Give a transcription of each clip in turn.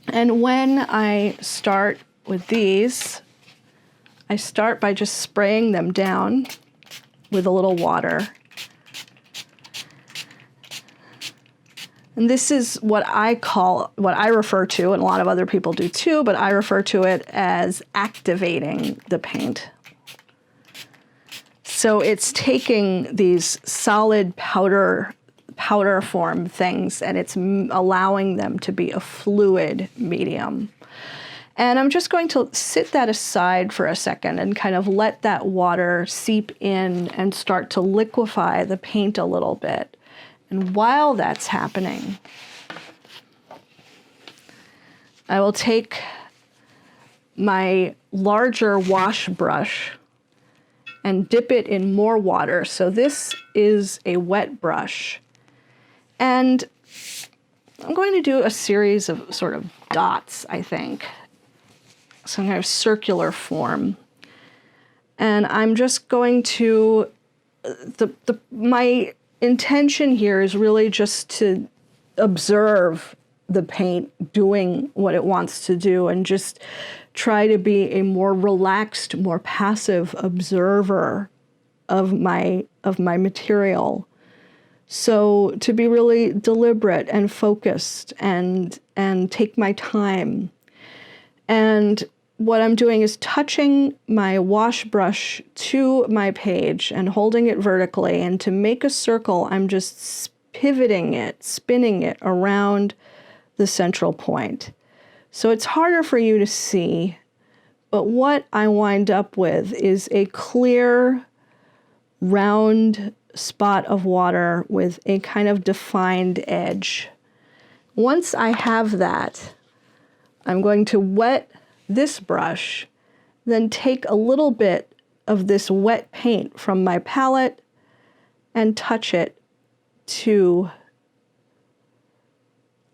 And when I start with these, I start by just spraying them down with a little water. And this is what I refer to, and a lot of other people do too, but I refer to it as activating the paint. So it's taking these solid powder form things and it's allowing them to be a fluid medium. And I'm just going to sit that aside for a second and kind of let that water seep in and start to liquefy the paint a little bit. And while that's happening, I will take my larger wash brush and dip it in more water. So this is a wet brush. And I'm going to do a series of sort of dots, I think. Some kind of circular form. And I'm just going to, my intention here is really just to observe the paint doing what it wants to do and just try to be a more relaxed, more passive observer of my material. So to be really deliberate and focused and take my time. And what I'm doing is touching my wash brush to my page and holding it vertically. And to make a circle, I'm just pivoting it, spinning it around the central point. So it's harder for you to see, but what I wind up with is a clear, round spot of water with a kind of defined edge. Once I have that, I'm going to wet this brush, then take a little bit of this wet paint from my palette and touch it to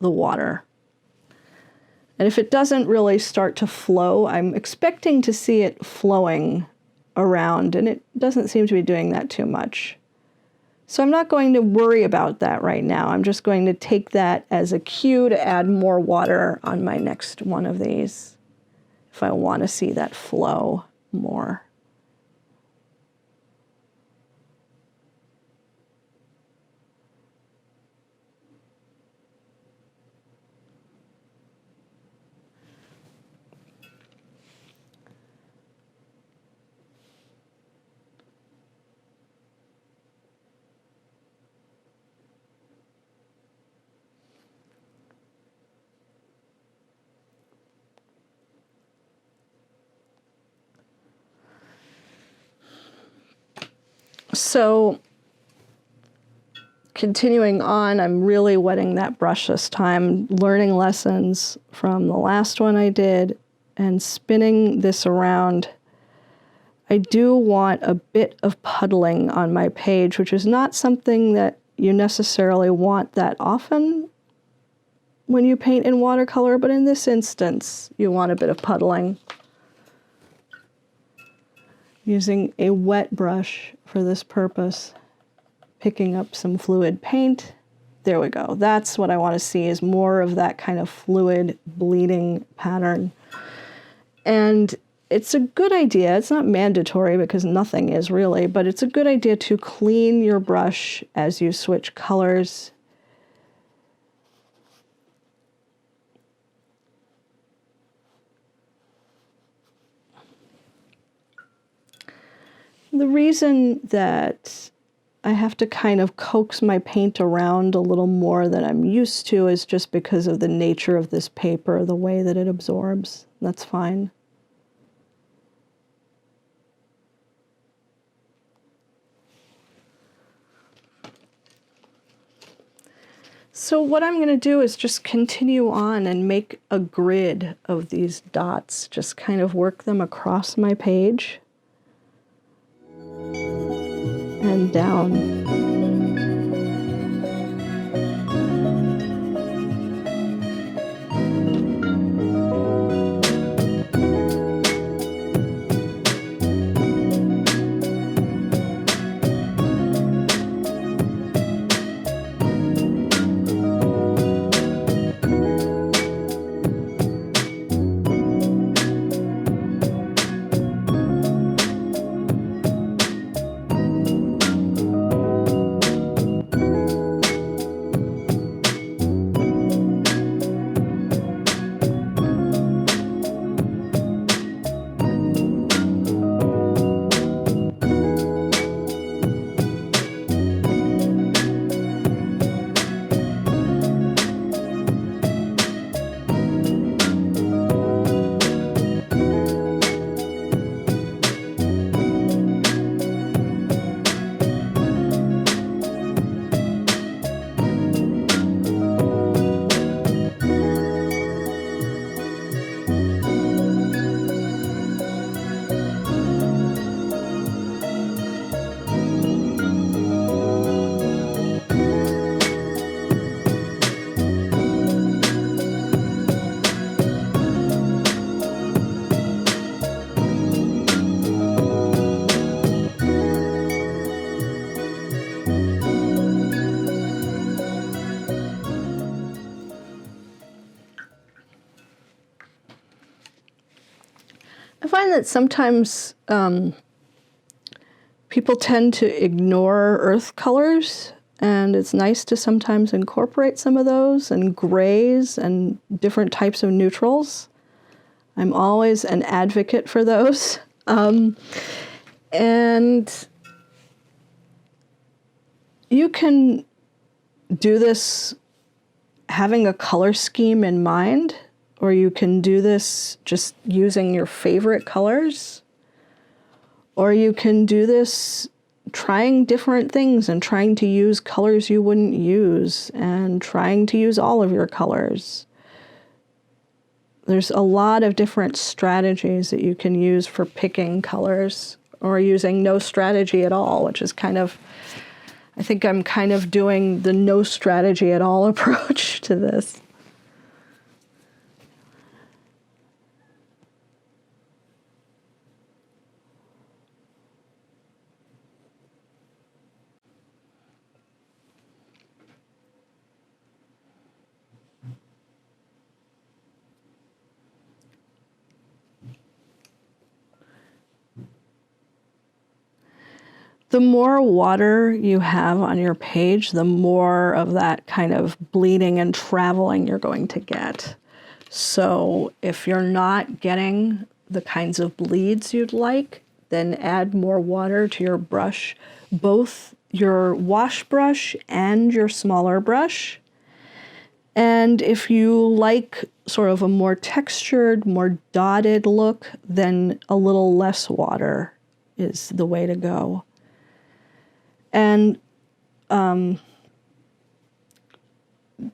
the water. And if it doesn't really start to flow, I'm expecting to see it flowing around, and it doesn't seem to be doing that too much. So I'm not going to worry about that right now. I'm just going to take that as a cue to add more water on my next one of these if I want to see that flow more. So continuing on, I'm really wetting that brush this time, learning lessons from the last one I did and spinning this around. I do want a bit of puddling on my page, which is not something that you necessarily want that often when you paint in watercolor, but in this instance, you want a bit of puddling. Using a wet brush for this purpose, picking up some fluid paint. There we go. That's what I want to see, is more of that kind of fluid bleeding pattern. And it's a good idea. It's not mandatory because nothing is really, but it's a good idea to clean your brush as you switch colors. The reason that I have to kind of coax my paint around a little more than I'm used to is just because of the nature of this paper, the way that it absorbs. That's fine. So what I'm going to do is just continue on and make a grid of these dots, just kind of work them across my page and down. I find that sometimes people tend to ignore earth colors, and it's nice to sometimes incorporate some of those, and grays and different types of neutrals. I'm always an advocate for those. And you can do this having a color scheme in mind, or you can do this just using your favorite colors, or you can do this trying different things and trying to use colors you wouldn't use and trying to use all of your colors. There's a lot of different strategies that you can use for picking colors, or using no strategy at all, which is kind of, I think I'm kind of doing the no strategy at all approach to this. The more water you have on your page, the more of that kind of bleeding and traveling you're going to get. So if you're not getting the kinds of bleeds you'd like, then add more water to your brush, both your wash brush and your smaller brush. And if you like sort of a more textured, more dotted look, then a little less water is the way to go. And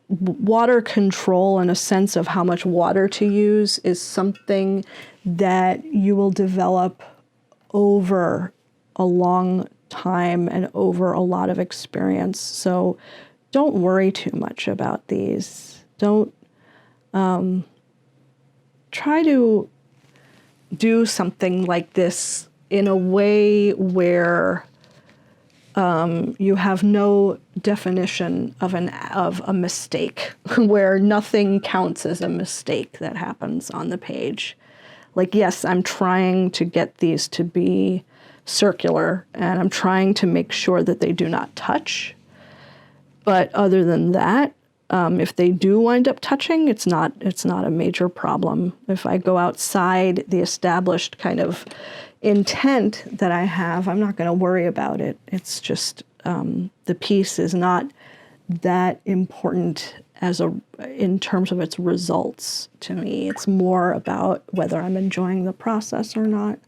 water control and a sense of how much water to use is something that you will develop over a long time and over a lot of experience. So don't worry too much about these. Don't try to do something like this in a way where you have no definition of a mistake, where nothing counts as a mistake that happens on the page. Like, yes, I'm trying to get these to be circular, and I'm trying to make sure that they do not touch. But other than that, if they do wind up touching, it's not a major problem. If I go outside the established kind of intent that I have, I'm not going to worry about it. It's just the piece is not that important in terms of its results to me. It's more about whether I'm enjoying the process or not.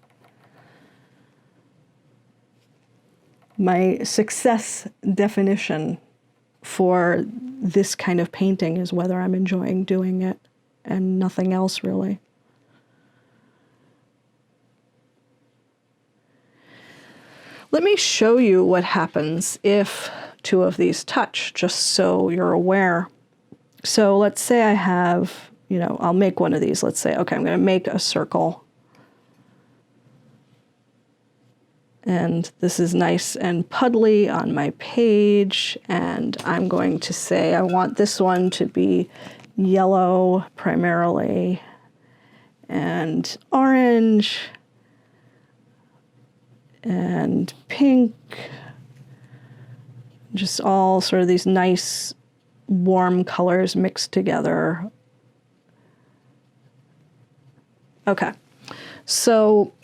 My success definition for this kind of painting is whether I'm enjoying doing it, and nothing else really. Let me show you what happens if two of these touch, just so you're aware. So let's say I have, I'll make one of these. Let's say, okay, I'm going to make a circle. And this is nice and puddly on my page. And I'm going to say I want this one to be yellow primarily, and orange, and pink, just all sort of these nice warm colors mixed together. Okay, so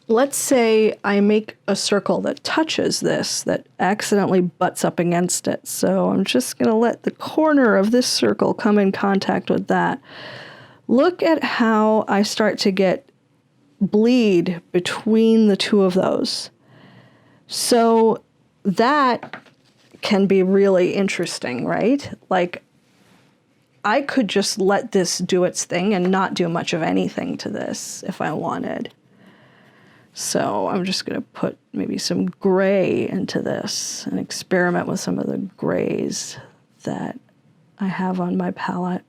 let's say I make a circle that touches this, that accidentally butts up against it. So I'm just going to let the corner of this circle come in contact with that. Look at how I start to get bleed between the two of those. So that can be really interesting, right? Like, I could just let this do its thing and not do much of anything to this if I wanted. So I'm just going to put maybe some gray into this and experiment with some of the grays that I have on my palette.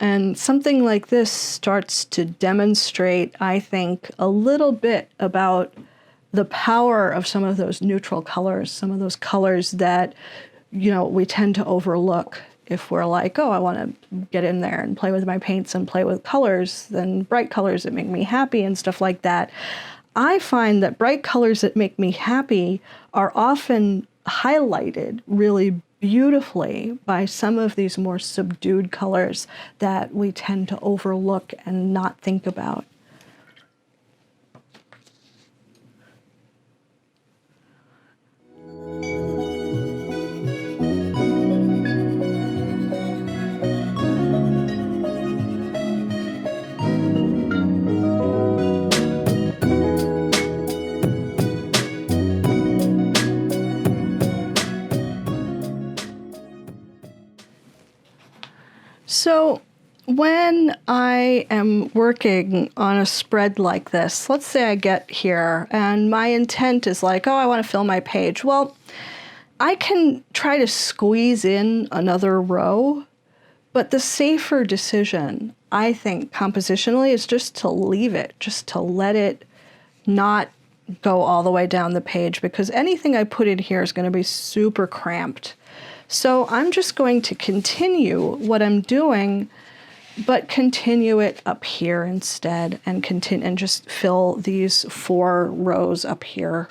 And something like this starts to demonstrate, I think, a little bit about the power of some of those neutral colors, some of those colors that, we tend to overlook if we're like, oh, I want to get in there and play with my paints and play with colors, then bright colors that make me happy and stuff like that. I find that bright colors that make me happy are often highlighted really beautifully by some of these more subdued colors that we tend to overlook and not think about. So when I am working on a spread like this, let's say I get here and my intent is like, oh, I want to fill my page. Well, I can try to squeeze in another row, but the safer decision, I think, compositionally, is just to leave it, just to let it not go all the way down the page, because anything I put in here is going to be super cramped. So I'm just going to continue what I'm doing, but continue it up here instead, and continue and just fill these 4 rows up here.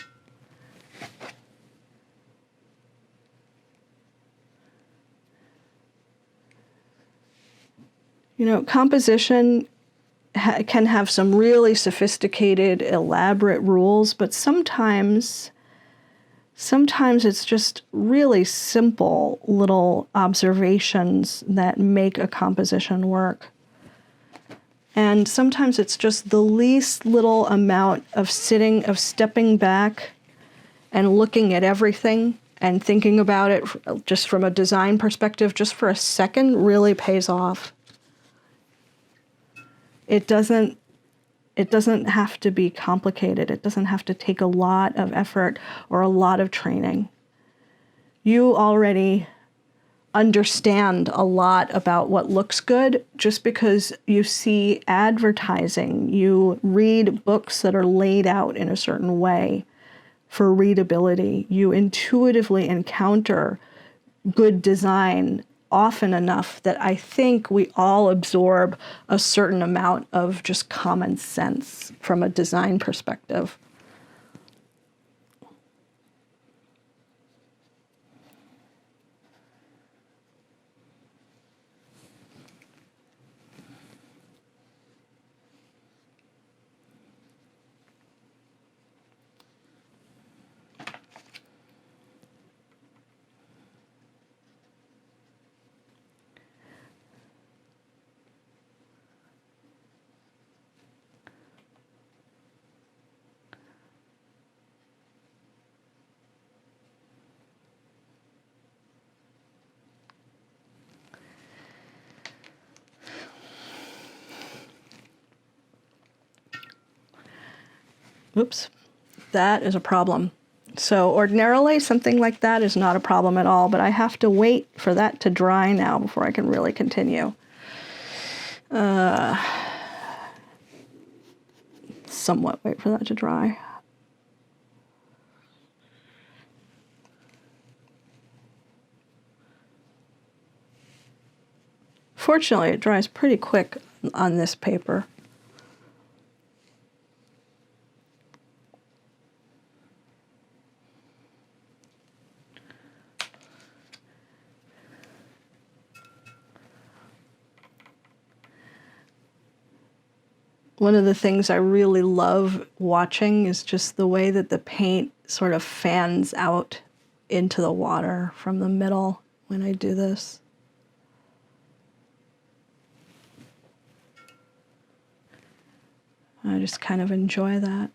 Composition can have some really sophisticated, elaborate rules, but sometimes it's just really simple little observations that make a composition work. And sometimes it's just the least little amount of stepping back and looking at everything and thinking about it just from a design perspective, just for a second, really pays off. It doesn't have to be complicated. It doesn't have to take a lot of effort or a lot of training. You already understand a lot about what looks good just because you see advertising. You read books that are laid out in a certain way for readability. You intuitively encounter good design often enough that I think we all absorb a certain amount of just common sense from a design perspective. Oops, that is a problem. So ordinarily, something like that is not a problem at all, but I have to wait for that to dry now before I can really continue. Somewhat wait for that to dry. Fortunately, it dries pretty quick on this paper. One of the things I really love watching is just the way that the paint sort of fans out into the water from the middle when I do this. I just kind of enjoy that.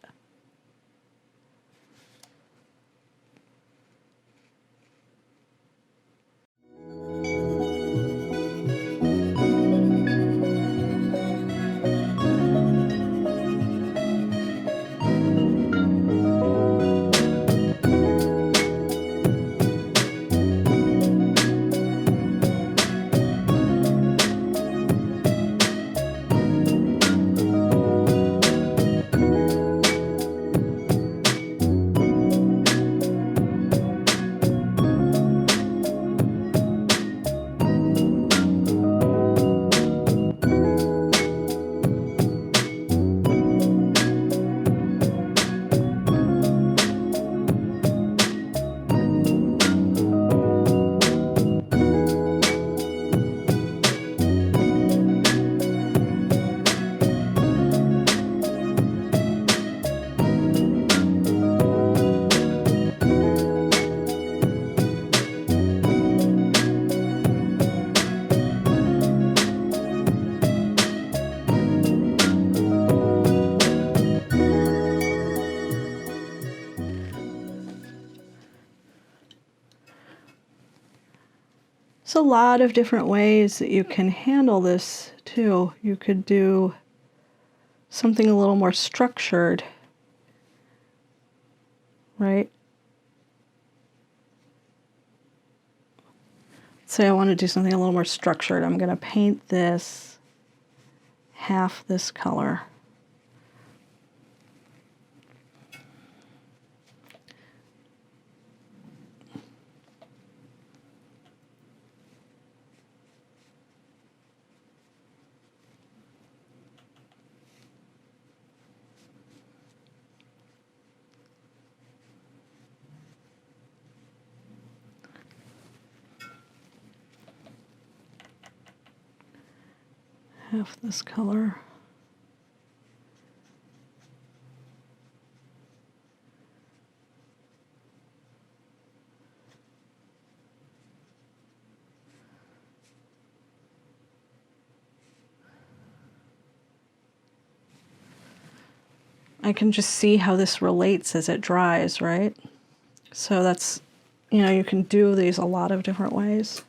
There's a lot of different ways that you can handle this too. You could do something a little more structured, right? Say I want to do something a little more structured. I'm going to paint this half this color. Half this color. I can just see how this relates as it dries, right? So that's, you know, you can do these a lot of different ways.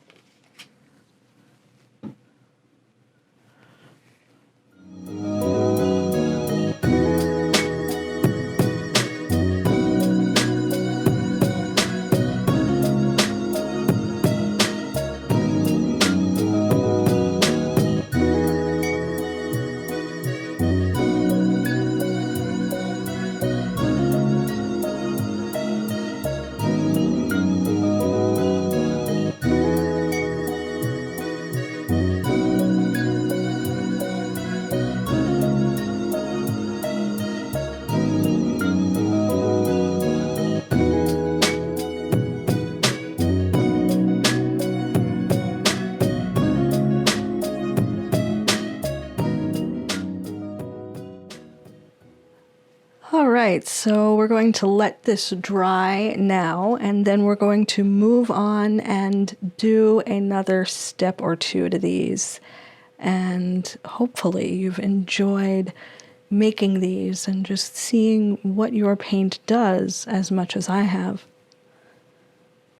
All right, so we're going to let this dry now, and then we're going to move on and do another step or two to these. And hopefully you've enjoyed making these and just seeing what your paint does as much as I have.